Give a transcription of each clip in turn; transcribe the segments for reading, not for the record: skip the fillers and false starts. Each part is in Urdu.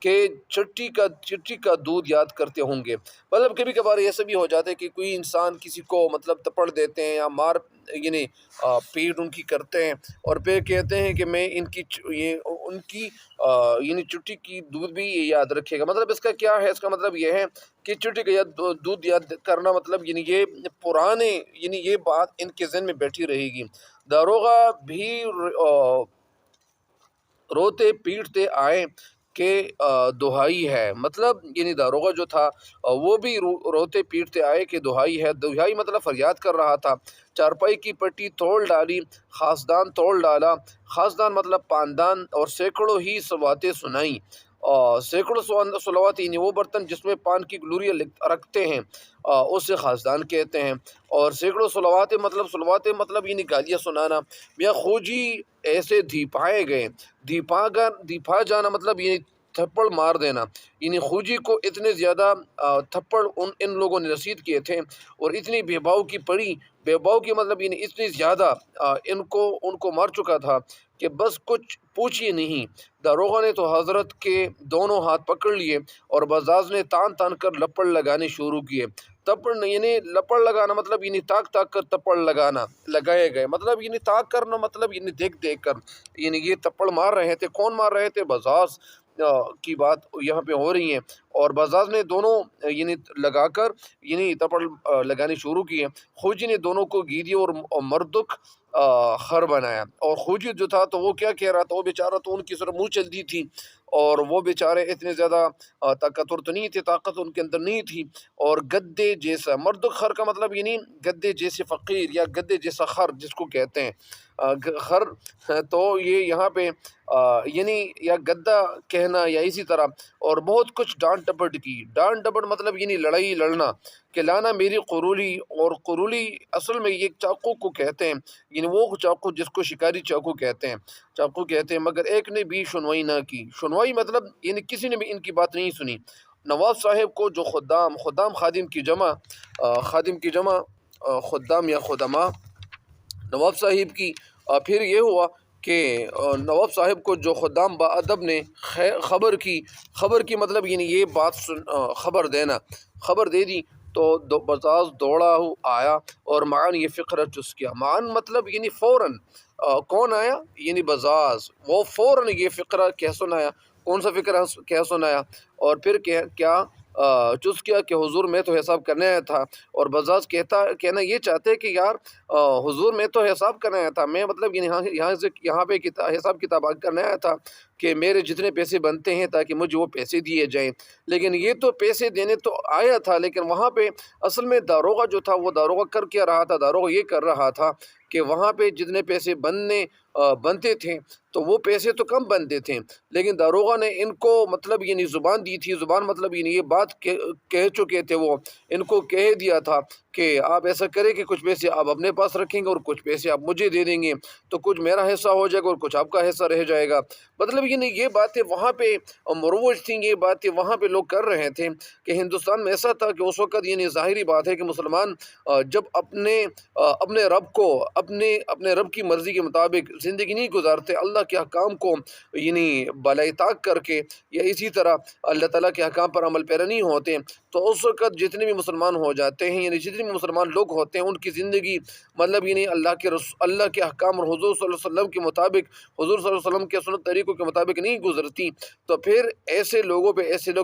کہ چٹی کا دودھ یاد کرتے ہوں گے۔ مطلب کبھی کبھار ایسا بھی ہو جاتا ہے کہ کوئی انسان کسی کو مطلب تپڑ دیتے ہیں یا مار یعنی پیٹ ان کی کرتے ہیں، اور پھر کہتے ہیں کہ میں ان کی یعنی چٹی کی دودھ بھی یہ یاد رکھے گا۔ مطلب اس کا کیا ہے؟ اس کا مطلب یہ ہے کہ چٹی کا دودھ یاد کرنا مطلب یعنی یہ پرانے یعنی یہ بات ان کے ذہن میں بیٹھی رہے گی۔ داروغہ بھی روتے پیٹتے آئے کہ دہائی ہے، مطلب یعنی داروغہ جو تھا وہ بھی روتے پیٹتے آئے کہ دہائی ہے۔ دہائی مطلب فریاد کر رہا تھا۔ چارپائی کی پٹی توڑ ڈالی، خاصدان توڑ ڈالا۔ خاصدان مطلب پاندان، اور سینکڑوں ہی صلواتیں سنائیں۔ سینکڑوں صلوات یعنی وہ برتن جس میں پان کی گلوریاں رکھتے ہیں اسے خاصدان کہتے ہیں۔ اور سینکڑوں صلواتیں مطلب یعنی گالیاں سنانا۔ میاں خوجی ایسے دھیپائے گئے۔ دھیپا جانا مطلب یعنی تھپڑ مار دینا، یعنی خوجی کو اتنے زیادہ تھپڑ ان لوگوں نے رسید کیے تھے، اور اتنی بے باؤ کی پڑی، بے باؤ کی مطلب یعنی اتنی زیادہ ان کو مار چکا تھا کہ بس کچھ پوچھیے نہیں۔ داروغہ نے تو حضرت کے دونوں ہاتھ پکڑ لیے، اور بزاز نے تان تان کر لپڑ لگانے شروع کیے۔ تپڑ یعنی لپڑ لگانا مطلب یعنی تاک تاک کر تپڑ لگائے گئے، مطلب یعنی تاک کرنا مطلب یعنی دیکھ دیکھ کر یعنی یہ تپڑ مار رہے تھے۔ کون مار رہے تھے؟ بزاز کی بات یہاں پہ ہو رہی ہے، اور بزاز نے دونوں یعنی لگا کر یعنی تپڑ لگانے شروع کیے۔ خوجی نے دونوں کو گیدی اور مردک خر بنایا، اور خوجی جو تھا تو وہ کیا کہہ رہا تھا؟ وہ بیچارہ تو ان کی صرف منہ چلتی تھی، اور وہ بیچارے اتنے زیادہ طاقتور تو نہیں تھے، طاقت ان کے اندر نہیں تھی، اور گدے جیسا مردک خر کا مطلب یعنی گدے جیسے فقیر یا گدے جیسا خر جس کو کہتے ہیں خر، تو یہ یہاں پہ یعنی یا گدا کہنا یا اسی طرح، اور بہت کچھ ڈانٹ ڈپٹ کی۔ ڈانٹ ڈپٹ مطلب یعنی لڑائی لڑنا، کہ لانا میری قرولی، اور قرولی اصل میں یہ چاقو کو کہتے ہیں، یعنی وہ چاقو جس کو شکاری چاقو کہتے ہیں، مگر ایک نے بھی سنوائی نہ کی۔ سنوائی مطلب یعنی کسی نے بھی ان کی بات نہیں سنی۔ نواب صاحب کو جو خدام خادم کی جمع خدام یا خدماء نواب صاحب کی، پھر یہ ہوا کہ نواب صاحب کو جو خدام با ادب نے خبر کی مطلب یعنی یہ بات خبر دے دی، تو بزاز دوڑا آیا اور معان یہ فقرہ چس کیا۔ معان مطلب یعنی فوراً، کون آیا؟ یعنی بزاز، وہ فوراً یہ فقرہ کہہ سنایا۔ کون سا فقرہ کہہ سنایا؟ اور پھر کیا چس کیا کہ حضور میں تو حساب کرنے آیا تھا، اور بزاز کہنا یہ چاہتے کہ یار حضور میں تو حساب کرنے آیا تھا، میں مطلب یہاں پہ حساب کتاب کرنے آیا تھا کہ میرے جتنے پیسے بنتے ہیں تاکہ مجھے وہ پیسے دیے جائیں، لیکن یہ تو پیسے دینے تو آیا تھا، لیکن وہاں پہ اصل میں داروغہ جو تھا وہ داروغہ کر کیا رہا تھا؟ داروغہ یہ کر رہا تھا کہ وہاں پہ جتنے پیسے بنتے تھے تو وہ پیسے تو کم بنتے تھے، لیکن داروغہ نے ان کو مطلب یعنی زبان دی تھی۔ زبان مطلب یعنی یہ بات کہہ چکے تھے، وہ ان کو کہہ دیا تھا کہ آپ ایسا کریں کہ کچھ پیسے آپ اپنے پاس رکھیں گے اور کچھ پیسے آپ مجھے دے دیں گے، تو کچھ میرا حصہ ہو جائے گا اور کچھ آپ کا حصہ رہ جائے گا۔ مطلب یعنی یہ باتیں وہاں پہ مروج تھیں، یہ باتیں وہاں پہ لوگ کر رہے تھے کہ ہندوستان میں ایسا تھا کہ اس وقت یعنی ظاہری بات ہے کہ مسلمان جب اپنے رب کو اپنے رب کی مرضی کے مطابق زندگی نہیں گزارتے، اللہ کے احکام کو یعنی بالائی طاق کر کے یا اسی طرح اللہ تعالیٰ کے احکام پر عمل پیرا نہیں ہوتے، تو اس وقت جتنے بھی مسلمان ہو جاتے ہیں، یعنی جتنے بھی مسلمان لوگ ہوتے ہیں، ان کی زندگی مطلب یعنی اللہ کے احکام اور حضور صلی اللہ علیہ وسلم کے مطابق، حضور صلی اللہ علیہ وسلم کے سنت طریقوں کے مطابق نہیں گزرتی، تو پھر ایسے لوگ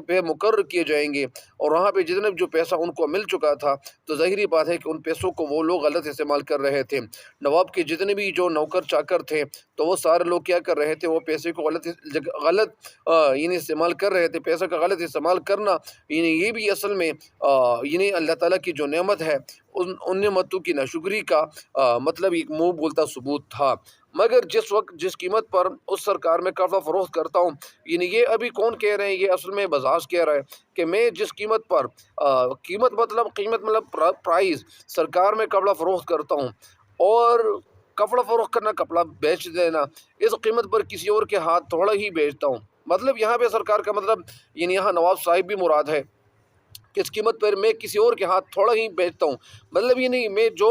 پہ مقرر کیے جائیں گے، اور وہاں پہ جتنے جو پیسہ ان کو مل چکا تھا تو ظاہری بات ہے کہ ان پیسوں کو وہ لوگ غلط استعمال کر رہے تھے۔ نواب کے جتنے بھی جو نوکر چاکر تھے تو وہ سارے لوگ کیا کر رہے تھے؟ وہ پیسے کو غلط یعنی استعمال کر رہے تھے۔ پیسہ کا غلط استعمال کرنا یعنی یہ بھی اصل میں یعنی اللہ تعالیٰ کی جو نعمت ہے ان نعمتوں کی ناشکری کا مطلب ایک منہ بولتا ثبوت تھا۔ مگر جس قیمت پر اس سرکار میں کپڑا فروخت کرتا ہوں، یعنی یہ ابھی کون کہہ رہے ہیں؟ یہ اصل میں بزاز کہہ رہا ہے کہ میں جس قیمت پر قیمت مطلب پرائز سرکار میں کپڑا فروخت کرتا ہوں، اور کپڑا فروخت کرنا، کپڑا بیچ دینا، اس قیمت پر کسی اور کے ہاتھ تھوڑا ہی بیچتا ہوں۔ مطلب یہاں پہ سرکار کا مطلب یعنی یہاں نواب صاحب بھی مراد ہے، کس قیمت پر میں کسی اور کے ہاتھ تھوڑا ہی بیچتا ہوں، مطلب یہ نہیں میں جو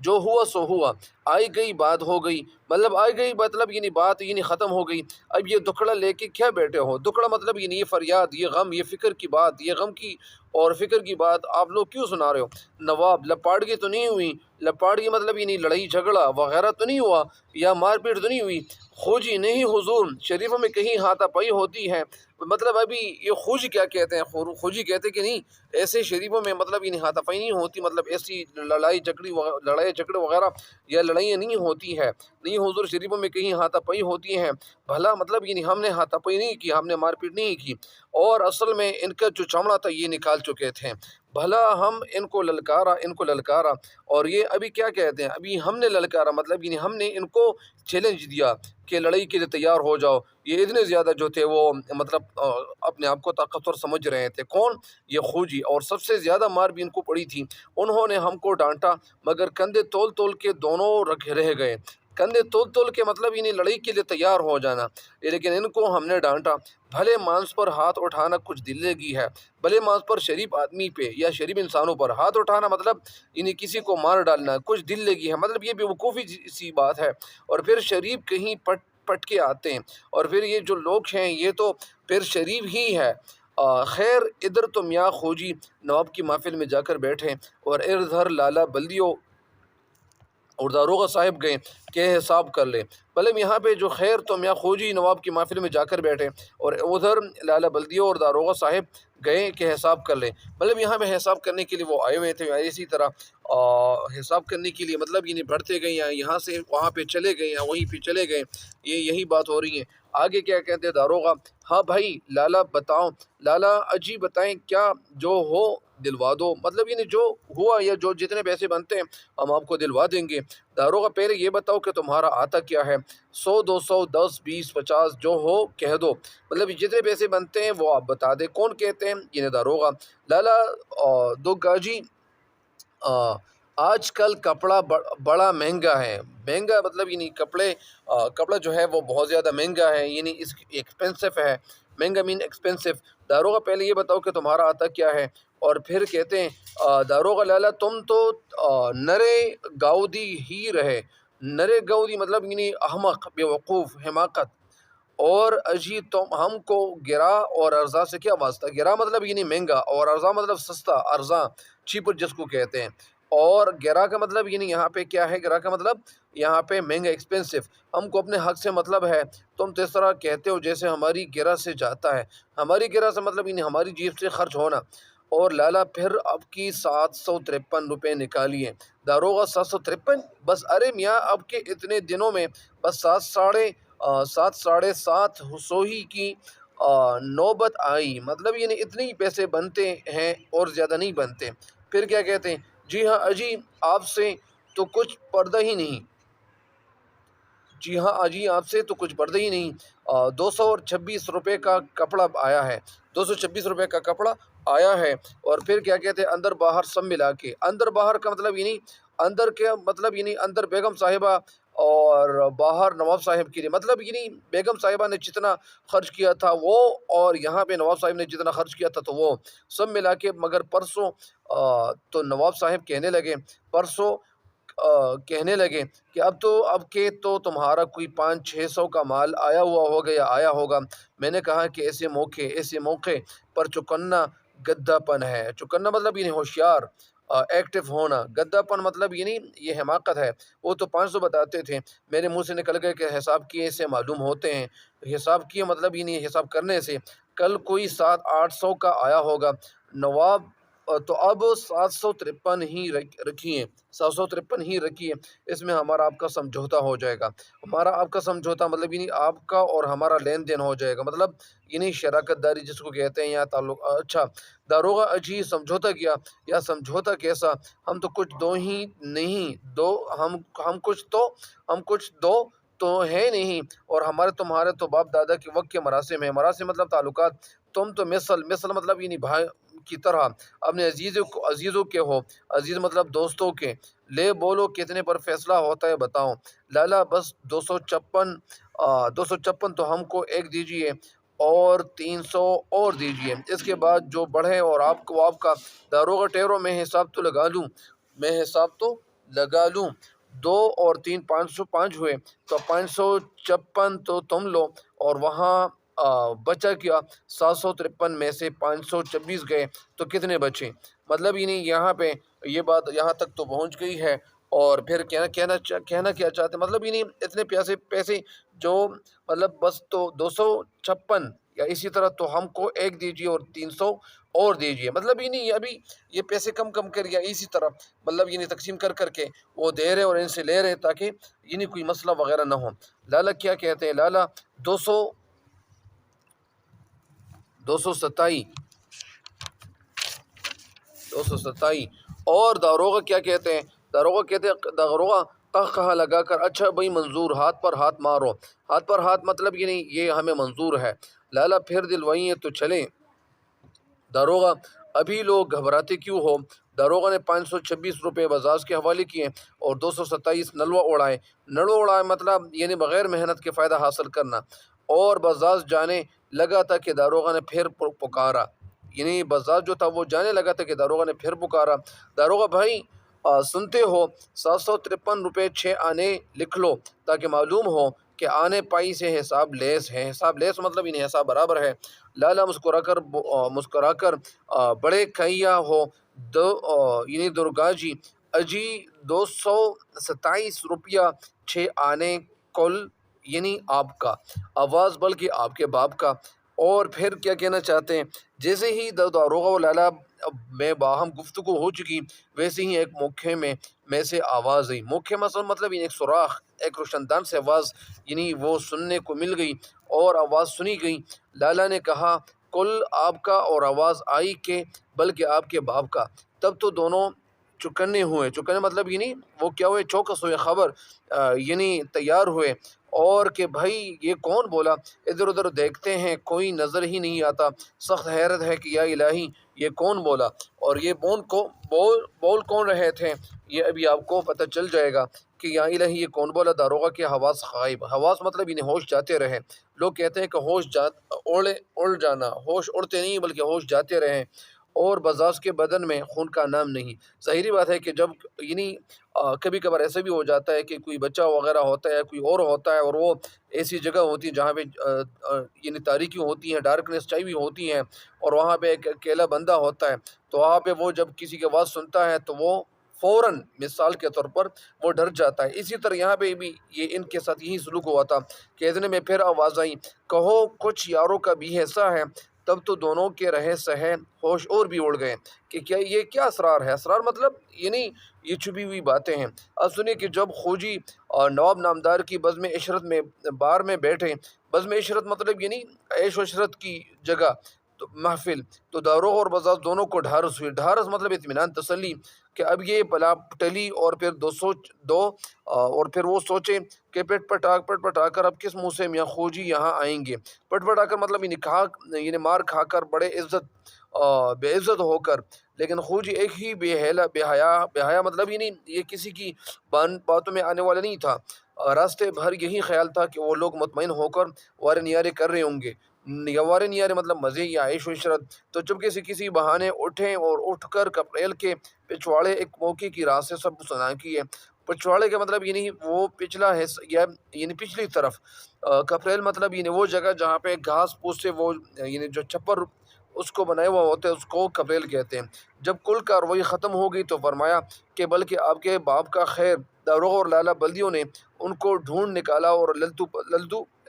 جو ہوا سو ہوا، آئی گئی بات ہو گئی، مطلب آئی گئی مطلب یعنی بات یعنی ختم ہو گئی۔ اب یہ دکڑا لے کے کیا بیٹھے ہو؟ دکڑا مطلب یعنی یہ فریاد، یہ غم، یہ فکر کی بات، یہ غم کی اور فکر کی بات آپ لوگ کیوں سنا رہے ہو؟ نواب لپاڑگی تو نہیں ہوئی؟ لپاڑگی مطلب یعنی لڑائی جھگڑا وغیرہ تو نہیں ہوا یا مار پیٹ تو نہیں ہوئی؟ خوجی نہیں حضور، شریفوں میں کہیں ہاتھا پائی ہوتی ہے۔ مطلب ابھی یہ خوجی کیا کہتے ہیں؟ خوجی کہتے کہ نہیں ایسے شریفوں میں مطلب یعنی ہاتھا پائی نہیں ہوتی، مطلب ایسی لڑائی جھگڑے وغیرہ یا لڑائیاں نہیں ہوتی ہے، نہیں حضور شریفوں میں کہیں ہاتھا پائی ہوتی ہیں۔ بھلا مطلب یعنی ہم نے ہاتھا پائی نہیں کی، ہم نے مار پیٹ نہیں کی، اور اصل میں ان کا جو چمڑا تھا یہ نکال چکے تھے۔ بھلا ہم ان کو للکارا اور یہ ابھی کیا کہتے ہیں؟ ابھی ہم نے للکارا مطلب یعنی ہم نے ان کو چیلنج دیا کہ لڑائی کے لیے تیار ہو جاؤ۔ یہ اتنے زیادہ جو تھے وہ مطلب اپنے آپ کو طاقتور سمجھ رہے تھے۔ کون؟ یہ خوجی، اور سب سے زیادہ مار بھی ان کو پڑی تھی۔ انہوں نے ہم کو ڈانٹا مگر کندھے تول تول کے دونوں رہ گئے۔ کندھے تول تول کے مطلب یعنی لڑائی کے لیے تیار ہو جانا، لیکن ان کو ہم نے ڈانٹا۔ بھلے مانس پر ہاتھ اٹھانا کچھ دل لگی ہے، بھلے مانس پر شریف آدمی پہ یا شریف انسانوں پر ہاتھ اٹھانا مطلب یعنی کسی کو مار ڈالنا کچھ دل لگی ہے، مطلب یہ بیوقوفی سی بات ہے۔ اور پھر شریف کہیں پٹ کے آتے ہیں، اور پھر یہ جو لوگ ہیں یہ تو پھر شریف ہی ہے۔ خیر ادھر تو میاں خوجی نواب کی محفل میں جا کر بیٹھے، اور ادھر لالا بلدیو اور داروغہ صاحب گئے کہ حساب کر لے۔ مطلب یہاں پہ جو خیر تو میاں خوجی نواب کی محفل میں جا کر بیٹھے، اور ادھر لالا بلدیو اور داروغہ صاحب گئے کہ حساب کر لے۔ مطلب یہاں پہ حساب کرنے کے لیے وہ آئے ہوئے تھے، اسی طرح حساب کرنے کے لیے مطلب یعنی بڑھتے گئے، یا یہاں سے وہاں پہ چلے گئے یا وہیں پہ چلے گئے، یہی بات ہو رہی ہے۔ آگے کیا کہتے ہیں داروغہ؟ ہاں بھائی لالا بتاؤ، لالا اجی بتائیں، کیا جو ہو دلوا دو، مطلب یعنی جو ہوا یا جو جتنے پیسے بنتے ہیں ہم آپ کو دلوا دیں گے۔ داروغہ پہلے یہ بتاؤ کہ تمہارا آتا کیا ہے؟ 100 200 10 20 50 جو ہو کہہ دو، مطلب جتنے پیسے بنتے ہیں وہ آپ بتا دیں۔ کون کہتے ہیں؟ یہ داروغہ۔ لالا دو گاجی، آج کل کپڑا بڑا مہنگا ہے۔ مہنگا مطلب یعنی کپڑا جو ہے وہ بہت زیادہ مہنگا ہے، یعنی اس ایکسپینسو ہے۔ مہنگا مین ایکسپینسو۔ داروغہ پہلے یہ بتاؤ کہ تمہارا آتا کیا ہے؟ اور پھر کہتے ہیں داروغہ لالا تم تو نرے گاؤدی ہی رہے۔ نرے گاؤدی مطلب یعنی احمق، بیوقوف، حماقت۔ اور اجی تم ہم کو گرا اور ارزاں سے کیا واسطہ؟ گرا مطلب یعنی مہنگا، اور ارزاں مطلب سستا، ارزاں، چیپر جس کو کہتے ہیں۔ اور گرا کا مطلب یعنی یہاں پہ کیا ہے؟ گرا کا مطلب یہاں پہ مہنگا، ایکسپینسو۔ ہم کو اپنے حق سے مطلب ہے، تم تو اس طرح کہتے ہو جیسے ہماری گرا سے جاتا ہے۔ ہماری گرا سے مطلب یعنی ہماری جیب سے خرچ ہونا۔ اور لالا پھر اب کی 753 روپے نکالیے۔ داروغہ 753؟ بس ارے میاں اب کے اتنے دنوں میں بس 7 سو ہی کی نوبت آئی، مطلب یعنی اتنے ہی پیسے بنتے ہیں اور زیادہ نہیں بنتے۔ پھر کیا کہتے ہیں؟ جی ہاں اجی آپ سے تو کچھ پردہ ہی نہیں، جی ہاں اجی آپ سے تو کچھ پردہ ہی نہیں۔ 226 روپے کا کپڑا آیا ہے، 226 روپے کا کپڑا آیا ہے۔ اور پھر کیا کہتے ہیں؟ اندر باہر سب ملا کے، اندر باہر کا مطلب یعنی اندر کے مطلب یعنی اندر بیگم صاحبہ اور باہر نواب صاحب کے لیے، مطلب یعنی بیگم صاحبہ نے جتنا خرچ کیا تھا وہ، اور یہاں پہ نواب صاحب نے جتنا خرچ کیا تھا تو وہ سب ملا کے۔ مگر پرسوں تو نواب صاحب کہنے لگے، پرسوں کہنے لگے کہ اب کے تو تمہارا کوئی 500 600 کا مال آیا ہوا ہوگا یا آیا ہوگا۔ میں نے کہا کہ ایسے موقع پر چکنا گدھا پن ہے۔ چکنا مطلب یعنی ہوشیار، ایکٹیو ہونا۔ گدھا پن مطلب یعنی یہ حماقت ہے۔ وہ تو 500 بتاتے تھے، میرے منہ سے نکل گئے کہ حساب کیے سے معلوم ہوتے ہیں۔ حساب کیے مطلب یعنی حساب کرنے سے کل کوئی 7 800 کا آیا ہوگا۔ نواب تو اب 753 ہی رکھیے، 753 ہی رکھیے، اس میں ہمارا آپ کا سمجھوتا ہو جائے گا۔ ہمارا آپ کا سمجھوتا مطلب یعنی آپ کا اور ہمارا لین دین ہو جائے گا، مطلب یعنی شراکت داری جس کو کہتے ہیں، یا تعلق۔ اچھا داروغہ اجی سمجھوتا کیا؟ یا سمجھوتا کیسا؟ ہم تو کچھ دو ہی نہیں، ہم کچھ دو تو ہے نہیں، اور ہمارے تمہارے تو باپ دادا کے وقت کے مراسم ہیں۔ مراسم مطلب تعلقات۔ تم تو مثل مطلب یعنی بھائی کی طرح اپنے عزیزوں کے ہو، عزیز مطلب دوستوں کے۔ لے بولو کتنے پر فیصلہ ہوتا ہے بتاؤ؟ لالا بس 256 تو ہم کو ایک دیجیے، اور 300 اور دیجیے، اس کے بعد جو بڑھے اور آپ کا۔ داروغہ ٹھہرو میں حساب تو لگا لوں، میں حساب تو لگا لوں، 2 اور 3 505 ہوئے، تو 556 تو تم لو، اور وہاں بچا کیا 753 میں سے 526 گئے تو کتنے بچے؟ مطلب یہاں پہ یہ بات یہاں تک تو پہنچ گئی ہے، اور پھر کہنا کیا چاہتے ہیں، مطلب اتنے پیسے جو مطلب بس تو 256 یا اسی طرح تو ہم کو 1 دیجیے اور 300 اور دیجیے، مطلب ابھی یہ پیسے کم کر یا اسی طرح مطلب تقسیم کر کے وہ دے رہے اور ان سے لے رہے، تاکہ کوئی مسئلہ وغیرہ نہ ہو۔ لالا کیا کہتے ہیں، لالا 227 اور داروغہ کیا کہتے ہیں، داروغہ کہا لگا کر، اچھا بھائی منظور، ہاتھ پر ہاتھ مارو، ہاتھ پر ہاتھ مطلب یہ ہمیں منظور ہے۔ لالا پھر دلوائیں تو چلیں۔ داروغہ ابھی لوگ گھبراتے کیوں ہو؟ داروغہ نے 526 روپے بزاز کے حوالے کیے اور 227 نلوہ اڑائے مطلب بغیر محنت کے فائدہ حاصل کرنا، اور بزاز جانے لگا تھا کہ داروغہ نے پھر پکارا، بزاز جو تھا وہ جانے لگا تھا کہ داروغہ نے پھر پکارا، داروغہ بھائی سنتے ہو، 753 روپے 6 آنے لکھ لو، تاکہ معلوم ہو کہ آنے پائی سے حساب لیس ہے۔ حساب لیس مطلب حساب برابر ہے۔ لالا مسکرا کر بڑے کھیا ہو درگا جی، اجی 227 روپیہ 6 آنے کل آپ کا آواز، بلکہ آپ کے باپ کا۔ اور پھر کیا کہنا چاہتے ہیں، جیسے ہی داروغہ و لالا میں باہم گفتگو ہو چکی، ویسے ہی ایک موقع میں سے آواز آئی۔ موقع مطلب ایک سوراخ، ایک روشندان سے آواز وہ سننے کو مل گئی، اور آواز سنی گئی۔ لالا نے کہا، کل آپ کا، اور آواز آئی کہ بلکہ آپ کے باپ کا۔ تب تو دونوں چکنے مطلب وہ کیا ہوئے، چوکس ہوئے، خبر تیار ہوئے، اور کہ بھائی یہ کون بولا؟ ادھر ادھر دیکھتے ہیں، کوئی نظر ہی نہیں آتا۔ سخت حیرت ہے کہ یا الہی یہ کون بولا، اور یہ بول کون رہے تھے؟ یہ ابھی آپ کو پتہ چل جائے گا کہ یا الہی یہ کون بولا۔ داروغہ کے حواس غائب، حواس مطلب ہوش جاتے رہے۔ لوگ کہتے ہیں کہ اڑ جانا، ہوش اڑتے نہیں بلکہ ہوش جاتے رہے، اور بزاز کے بدن میں خون کا نام نہیں۔ ظاہری بات ہے کہ جب کبھی کبھار ایسا بھی ہو جاتا ہے کہ کوئی بچہ وغیرہ ہوتا ہے، کوئی اور ہوتا ہے، اور وہ ایسی جگہ ہوتی ہے جہاں پہ تاریکی ہوتی ہیں، ڈارکنیس چاہی ہوئی ہوتی ہیں، اور وہاں پہ ایک اکیلا بندہ ہوتا ہے، تو وہاں پہ وہ جب کسی کی آواز سنتا ہے تو وہ فوراً مثال کے طور پر وہ ڈر جاتا ہے۔ اسی طرح یہاں پہ بھی ان کے ساتھ یہی سلوک ہوا تھا کہ اتنے میں پھر آواز آئی، کہو کچھ یاروں کا بھی ایسا ہے۔ تب تو دونوں کے رہے سہے ہوش اور بھی اڑ گئے کہ یہ کیا اسرار ہے۔ اسرار مطلب یہ چھپی ہوئی باتیں ہیں۔ اب سنیں کہ جب خوجی اور نواب نامدار کی بزم عشرت میں بار میں بیٹھے، بزم عشرت مطلب عیش و عشرت کی جگہ، تو محفل، تو داروغ اور بزاز دونوں کو ڈھارس ہوئی۔ ڈھارس مطلب اطمینان، تسلی، کہ اب یہ بلا ٹلی، اور پھر اور پھر وہ سوچے کہ پٹ پٹا کر اب کس منہ سے میاں خوجی یہاں آئیں گے۔ پٹ پٹا کر مطلب مار کھا کر، بڑے بے عزت ہو کر، لیکن خوجی ایک ہی بے حیا مطلب یہ کسی کی باتوں میں آنے والا نہیں تھا۔ راستے بھر یہی خیال تھا کہ وہ لوگ مطمئن ہو کر وارے نیارے کر رہے ہوں گے، یا وارے نیارے مطلب مزے یا عیش و عشرت۔ تو چپکے سے کسی بہانے اٹھے، اور اٹھ کر کپریل کے پچھواڑے ایک موقع کی راہ سے سب سنا کیے۔ پچھواڑے کا مطلب وہ پچھلا ہے، یا پچھلی طرف۔ کپریل مطلب وہ جگہ جہاں پہ گھاس پھوس سے وہ جو چھپر اس کو بنائے ہوا ہوتا ہے، اس کو کپریل کہتے ہیں۔ جب کل کاروائی ختم ہو گئی تو فرمایا کہ بلکہ آپ کے باپ کا خیر۔ داروغ اور لالا بلدیوں نے ان کو ڈھونڈ نکالا اور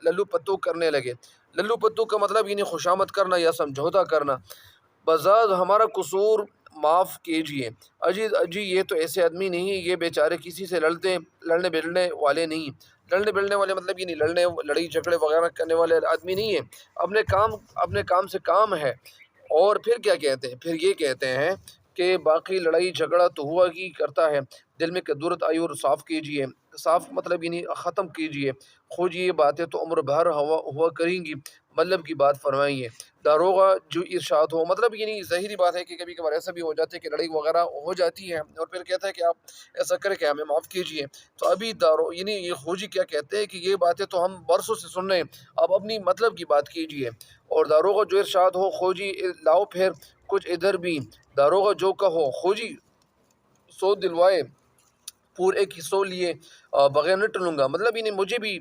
للو پتو کرنے لگے۔ للو پتو کا مطلب خوشامد کرنا یا سمجھوتا کرنا۔ بزاز، ہمارا قصور معاف کیجیے، اجی یہ تو ایسے آدمی نہیں، یہ بیچارے کسی سے لڑنے بلڑنے والے نہیں۔ لڑنے بلڑنے والے مطلب لڑائی جھگڑے وغیرہ کرنے والے آدمی نہیں ہیں، اپنے کام سے کام ہے۔ اور پھر کیا کہتے ہیں، پھر یہ کہتے ہیں کہ باقی لڑائی جھگڑا تو ہوا ہی کرتا ہے، دل میں کدورت آئی اور صاف کیجیے، صاف مطلب ختم کیجیے۔ خوج یہ باتیں تو عمر بھر ہوا کریں گی، مطلب کی بات فرمائیے۔ داروغہ جو ارشاد ہو، مطلب ظاہری بات ہے کہ کبھی کبھار ایسا بھی ہو جاتا ہے کہ لڑائی وغیرہ ہو جاتی ہے، اور پھر کہتا ہے کہ آپ ایسا کریں کہ ہمیں معاف کیجیے۔ تو ابھی یہ خوجی کیا کہتے ہیں کہ یہ باتیں تو ہم برسوں سے سن رہے ہیں، آپ اپنی مطلب کی بات کیجیے۔ اور داروغہ جو ارشاد ہو، خوجی لاؤ پھر کچھ ادھر بھی۔ داروغہ جو کہو، خوجی سو دلوائے پورے ایک حصوں لیے بغیر نہیں ٹلوں گا، مطلب یعنی مجھے بھی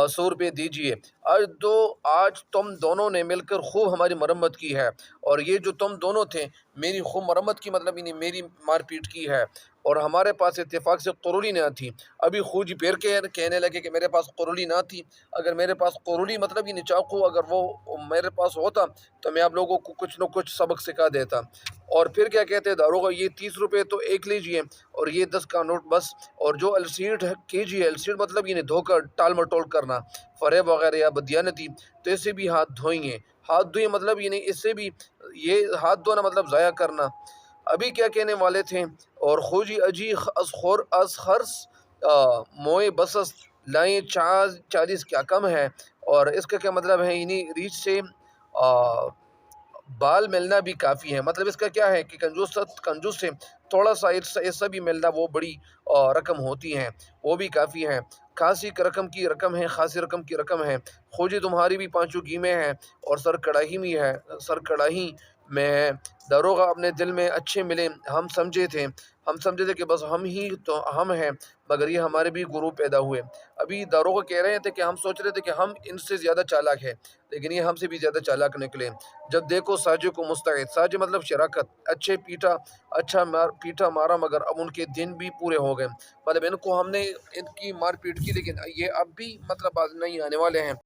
100 روپے دیجیے۔ آج تم دونوں نے مل کر خوب ہماری مرمت کی ہے، اور یہ جو تم دونوں تھے میری خوب مرمت کی، مطلب یعنی میری مار پیٹ کی ہے، اور ہمارے پاس اتفاق سے قرولی نہ تھی۔ ابھی خوج پیر کے کہنے لگے کہ میرے پاس قرولی نہ تھی، اگر میرے پاس قرولی مطلب یعنی چاقو اگر وہ میرے پاس ہوتا تو میں آپ لوگوں کو کچھ نہ کچھ سبق سکھا دیتا۔ اور پھر کیا کہتے ہیں داروغہ، یہ 30 روپے تو ایک لیجئے اور یہ 10 کا نوٹ بس، اور جو السیٹ کیجیے، السیٹ مطلب یعنی دھوکہ ٹال مٹول کرنا، فریب وغیرہ یا بدیانتی، تو اس سے بھی ہاتھ دھوئیں گے۔ ہاتھ دھوئیں مطلب یعنی اس سے بھی، یہ ہاتھ دھونا مطلب ضائع کرنا۔ ابھی کیا کہنے والے تھے، اور خوجی اجی از خرس موئے بسس لائیں 40 کیا کم ہے، اور اس کا کیا مطلب ہے، یعنی ریچھ سے بال ملنا بھی کافی ہے، مطلب اس کا کیا ہے کہ کنجوس سے تھوڑا سا ایسا بھی ملنا وہ بڑی رقم ہوتی ہے، وہ بھی کافی ہے۔ خاصی رقم کی رقم ہے، خاصی رقم کی رقم ہے، خوجی تمہاری بھی پانچوں گیمیں ہیں اور سر کڑاہی میں ہے۔ داروغہ اپنے دل میں اچھے ملے، ہم سمجھے تھے کہ بس ہم ہی تو ہم ہیں، مگر یہ ہمارے بھی گروہ پیدا ہوئے۔ ابھی داروغہ کہہ رہے تھے کہ ہم سوچ رہے تھے کہ ہم ان سے زیادہ چالاک ہیں، لیکن یہ ہم سے بھی زیادہ چالاک نکلے۔ جب دیکھو ساجے کو مستعد، ساجے مطلب شراکت، پیٹا مارا، مگر اب ان کے دن بھی پورے ہو گئے، مطلب ان کو ہم نے ان کی مار پیٹ کی، لیکن یہ اب بھی مطلب باز نہیں آنے والے ہیں۔